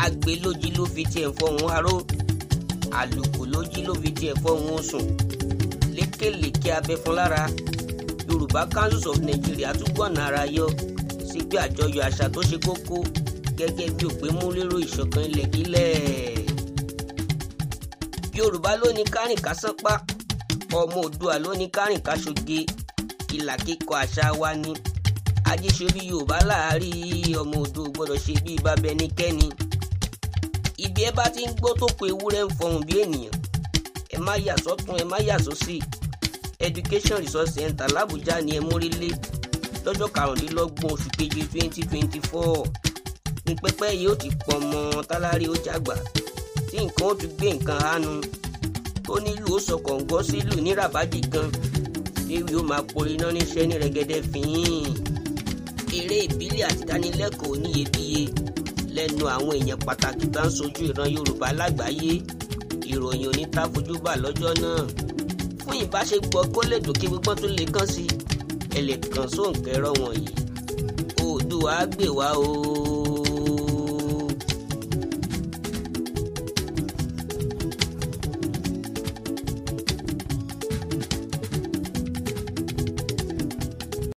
àgbẹ̀ lójí ló fi tiẹ̀ fọhùn aró, àlùkò lójí ló fi tiẹ̀ fọhùn sùn, lékèlékè abẹ́fúnlára. Yorùbá Council of Nigeria tún gbọ̀nà ara yọ sí pé àjọyọ̀ àṣà tó ṣe kókó gẹ́gẹ́ bí òpémúlérò ìṣọ̀kan ilẹ̀ kílẹ̀. Yorùbá ló ní kárìnká sánpá, ọmọ Oòduà ló ní kárìnká ṣoge, ìlà kíkọ àṣà wa ni. Ajíṣebí Yorùbá láàárí ọmọ Oòduà gbọ́dọ̀ ṣe bí bàbá ẹnikẹ́ni. Ibi ẹ bá ti ń gbọ́ tó kó ewúrẹ́ ń fọhùn bí ènìyàn, ẹ má yà sọ́tún ẹ má yà sósì. Education Resource Center l'Àbújá ni ẹ mórílé lọ́jọ́ 25 oṣù keje 2024. ní pẹ́pẹ́ yìí ó ti pọ̀ mọ́ tálárí ó jágbà tí nǹkan ó fi gbé nǹkan hánu tó nílùú ó sọ kọ̀ǹgọ́ sílùú ní ràbájì gan ewì ó máa porí iná níṣẹ́ ní rẹ́gẹ́dẹ́ fín. eré ìbílẹ̀ àti ìdánilẹ́kọ̀ọ́ oníyebíye lẹ́nu àwọn èèyàn pàtàkì bá ń sojú ìran Yorùbá lágbàáyé. ìròyìn onítàfojúbà lọ́jọ́ náà. fún ìbáṣepọ̀ kó lè dòkè gbígbọ́n tó lè kàn sí ẹ lè kàn sóǹkẹ́rọ̀ wọ̀nyí. Oòduà á gbè wá o.